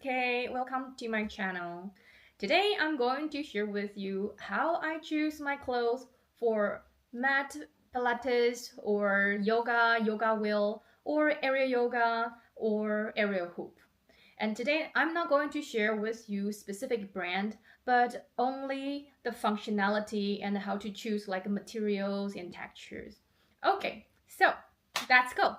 Kay. Welcome to my channel. Today I'm going to share with you how I choose my clothes for mat, Pilates, or yoga wheel, or aerial yoga, or aerial hoop. And today I'm not going to share with you specific brand, but only the functionality and how to choose like materials and textures. Okay, so let's go.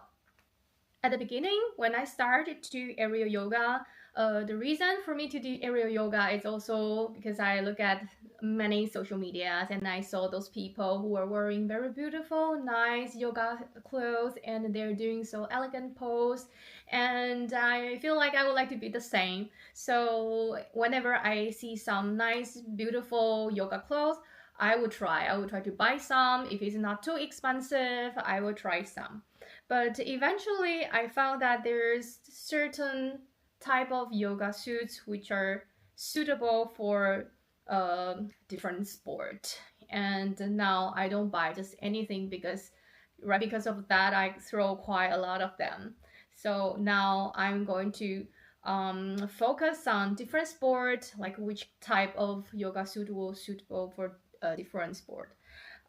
At the beginning, when I started to do aerial yoga, the reason for me to do aerial yoga is also because I look at many social medias and I saw those people who are wearing very beautiful, nice yoga clothes and they're doing so elegant pose. And I feel like I would like to be the same. So whenever I see some nice, beautiful yoga clothes, I would try. I would try to buy some. If it's not too expensive, I will try some. But eventually I found that there's certain type of yoga suits which are suitable for different sport. And now I don't buy just anything because right because of that I throw quite a lot of them. So now I'm going to focus on different sport, like which type of yoga suit will suitable for a different sport.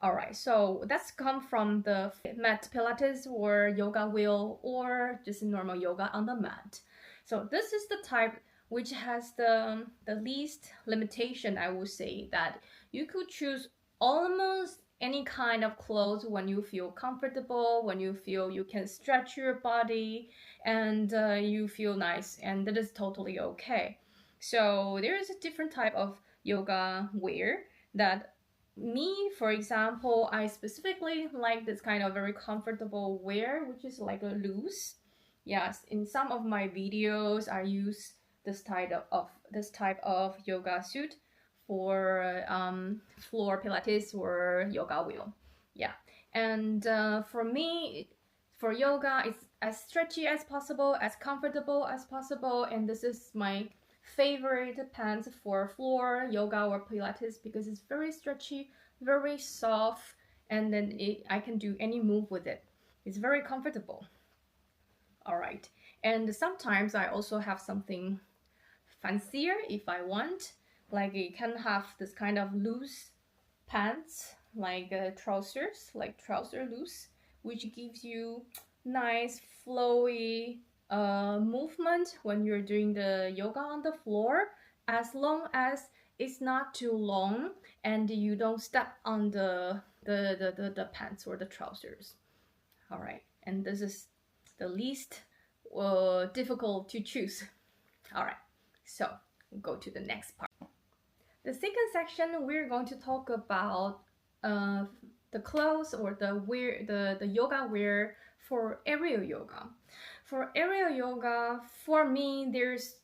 All right, so that's come from the mat Pilates or yoga wheel or just normal yoga on the mat. So this is the type which has the least limitation, I would say, that you could choose almost any kind of clothes when you feel comfortable, when you feel you can stretch your body and you feel nice, and that is totally okay. So there is a different type of yoga wear that me, for example, I specifically like this kind of very comfortable wear, which is like a loose. Yes, in some of my videos, I use this type of yoga suit for floor Pilates or yoga wheel. Yeah, and for me, for yoga, it's as stretchy as possible, as comfortable as possible, and this is my favorite pants for floor yoga or Pilates because it's very stretchy, very soft, and then I can do any move with it. It's very comfortable. All right, and sometimes I also have something fancier if I want, like it can have this kind of loose pants, like trousers, like trouser loose, which gives you nice flowy movement when you're doing the yoga on the floor, as long as it's not too long and you don't step on the pants or the trousers. All right, and this is the least difficult to choose. All right, so we'll go to the next part. The second section, we're going to talk about the clothes or the yoga wear for aerial yoga. For aerial yoga, for me, there's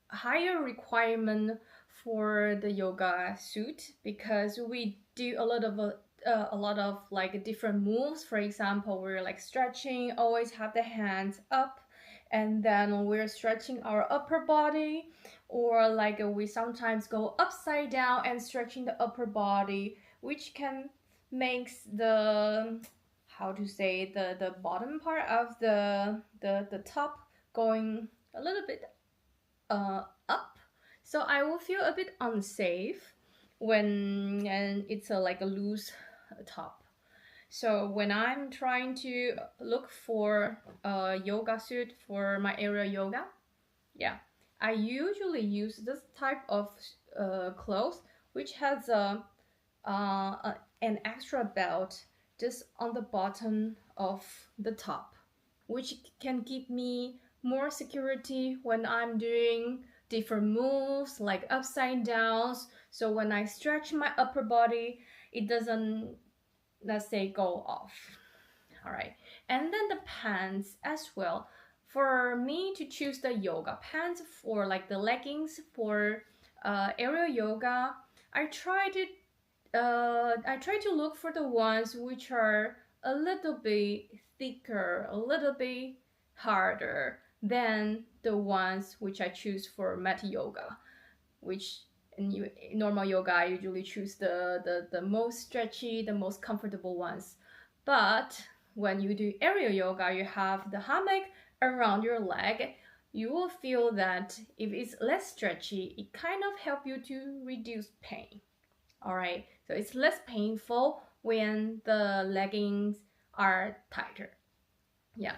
higher requirement for the yoga suit because we do a lot of like different moves. For example, we're like stretching, always have the hands up, and then we're stretching our upper body, or like we sometimes go upside down and stretching the upper body, which can makes the how to say the bottom part of the top going a little bit up. So I will feel a bit unsafe when and it's like a loose top. So when I'm trying to look for a yoga suit for my aerial yoga, yeah, I usually use this type of clothes which has an extra belt just on the bottom of the top, which can give me more security when I'm doing different moves like upside downs. So when I stretch my upper body, it doesn't, let's say, go off. All right, and then the pants as well. For me to choose the yoga pants for like the leggings for aerial yoga, I try to look for the ones which are a little bit thicker, a little bit harder than the ones which I choose for mat yoga, which in normal yoga I usually choose the most stretchy, the most comfortable ones. But when you do aerial yoga, you have the hammock around your leg. you will feel that if it's less stretchy, it kind of help you to reduce pain. All right, so it's less painful when the leggings are tighter. Yeah,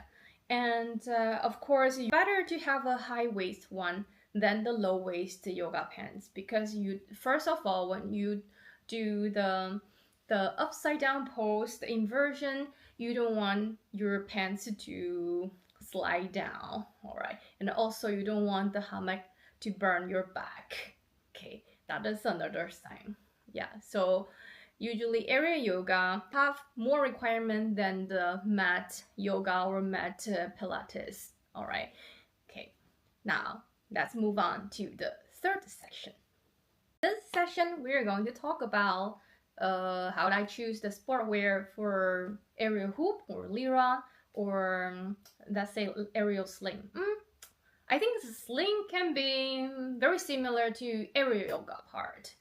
and of course, it's better to have a high waist one than the low waist yoga pants, because you, first of all, when you do the upside down pose, the inversion, you don't want your pants to slide down. All right, and also you don't want the hammock to burn your back. Okay, that is another sign. Yeah, so usually area yoga have more requirement than the mat yoga or mat Pilates. All right. Okay. Now let's move on to the third section. This session we're going to talk about how I choose the sport wear for aerial hoop or lira, or let's say aerial sling. I think the sling can be very similar to aerial yoga part.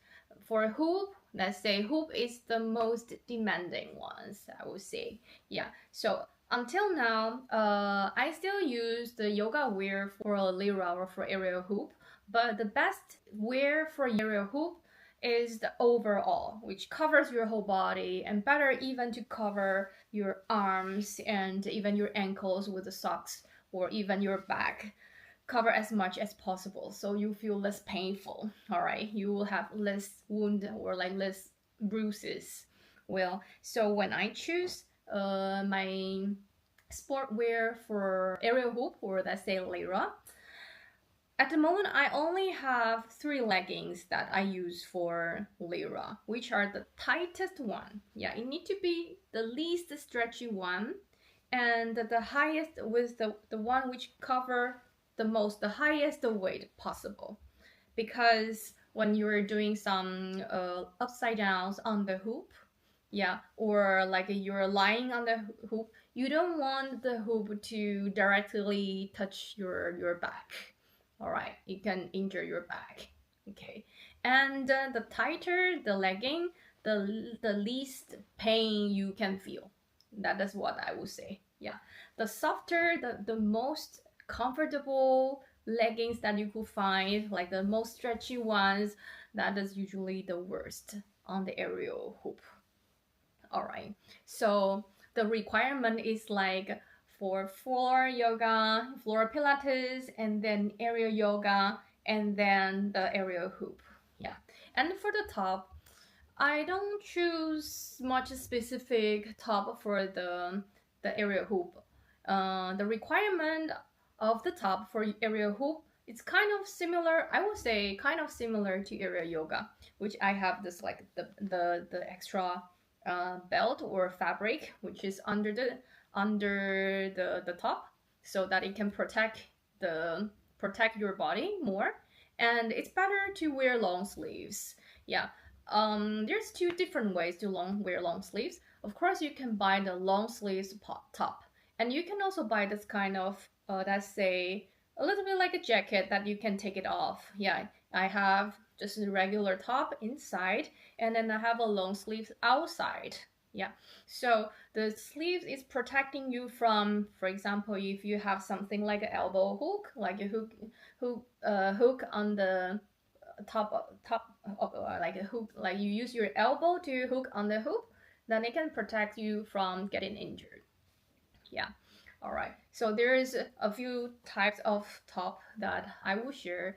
For hoop, let's say hoop is the most demanding ones, I would say. Yeah, so until now, I still use the yoga wear for a lira or for aerial hoop, but the best wear for aerial hoop is the overall, which covers your whole body, and better even to cover your arms and even your ankles with the socks, or even your back. Cover as much as possible so you feel less painful. All right, you will have less wound or like less bruises. Well, so when I choose my sport wear for aerial hoop, or let's say lira, at the moment I only have three leggings that I use for lira, which are the tightest one. Yeah, it need to be the least stretchy one, and the highest with the one which cover the highest weight possible. Because when you're doing some upside downs on the hoop, yeah, or like you're lying on the hoop, you don't want the hoop to directly touch your back. All right, it can injure your back. Okay, and the tighter the legging, the least pain you can feel. That is what I would say. Yeah, the softer, the most comfortable leggings that you could find, like the most stretchy ones, that is usually the worst on the aerial hoop. All right, so the requirement is like for floor yoga, floor pilates, and then aerial yoga, and then the aerial hoop. Yeah, and for the top, I don't choose much specific top for the aerial hoop. The requirement of the top for aerial hoop, it's kind of similar. I would say kind of similar to aerial yoga, which I have this like the extra belt or fabric which is under the top, so that it can protect your body more, and it's better to wear long sleeves. Yeah, there's two different ways to wear long sleeves. Of course, you can buy the long sleeves top, and you can also buy this kind of let's say a little bit like a jacket that you can take it off. Yeah, I have just a regular top inside, and then I have a long sleeve outside. Yeah, so the sleeves is protecting you from, for example, if you have something like an elbow hook, like a hook on the top of like a hook, like you use your elbow to hook on the hoop, then it can protect you from getting injured. Yeah. All right, so there is a few types of top that I will share.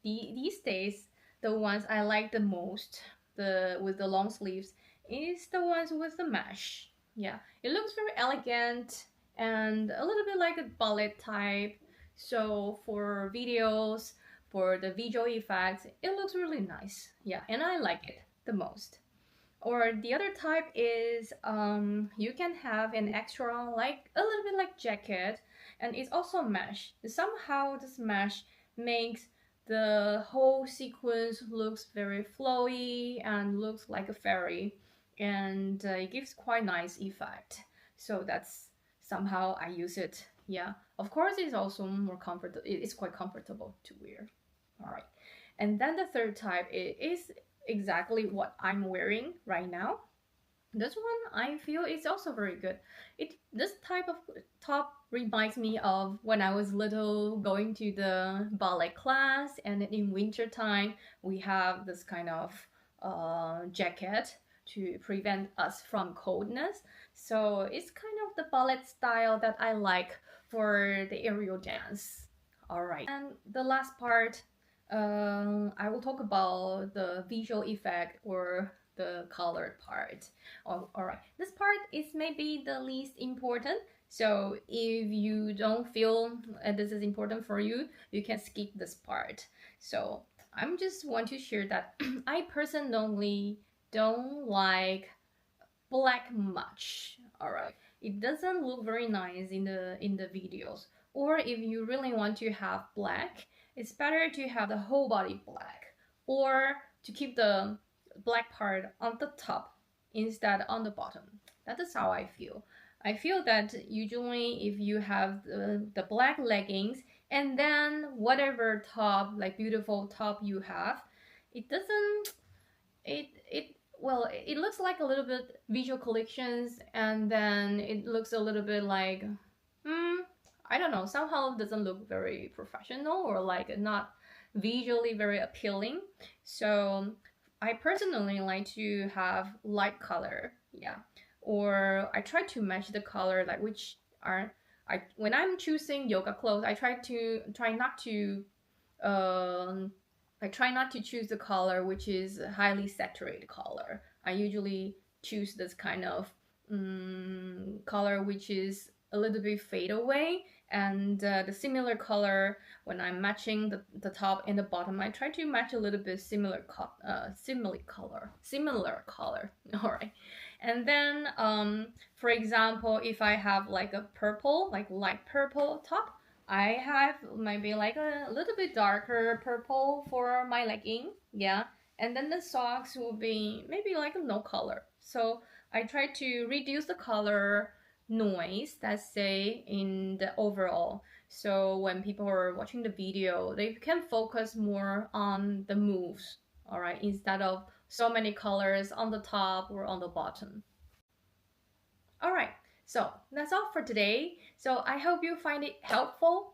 These days, the ones I like the most, the with the long sleeves, is the ones with the mesh. Yeah, it looks very elegant and a little bit like a ballet type. So for videos, for the visual effects, it looks really nice. Yeah, and I like it the most. Or the other type is you can have an extra, like a little bit like jacket, and it's also mesh. Somehow this mesh makes the whole sequence looks very flowy and looks like a fairy, and it gives quite nice effect. So that's somehow I use it. Yeah, of course it's also more comfortable. It's quite comfortable to wear. All right, and then the third type is exactly what I'm wearing right now. This one I feel is also very good. This type of top reminds me of when I was little going to the ballet class, and in winter time we have this kind of jacket to prevent us from coldness. So it's kind of the ballet style that I like for the aerial dance. All right, and the last part, I will talk about the visual effect or the colored part. Oh, all right, this part is maybe the least important. So if you don't feel this is important for you, you can skip this part. So I'm just want to share that I personally don't like black much. All right, it doesn't look very nice in the videos. Or if you really want to have black, it's better to have the whole body black, or to keep the black part on the top instead on the bottom. That is how I feel. I feel that usually if you have the black leggings and then whatever top, like beautiful top you have, it doesn't it well, it looks like a little bit visual collections, and then it looks a little bit like I don't know, somehow doesn't look very professional or like not visually very appealing. So I personally like to have light color, yeah, or I try to match the color like which are I when I'm choosing yoga clothes, I try not to um, I try not to choose the color which is a highly saturated color. I usually choose this kind of color which is a little bit fade away, and the similar color when I'm matching the top and the bottom, I try to match a little bit similar color. All right, and then for example, if I have like a purple, like light purple top, I have maybe like a little bit darker purple for my legging, yeah. And then the socks will be maybe like a no color. So I try to reduce the color noise, let's say, in the overall. So when people are watching the video, they can focus more on the moves, all right, instead of so many colors on the top or on the bottom. All right, so that's all for today. So I hope you find it helpful.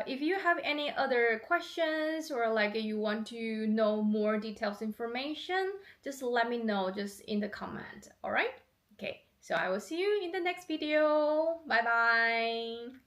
If you have any other questions or like you want to know more details information, just let me know just in the comment. All right? Okay, so I will see you in the next video. Bye bye.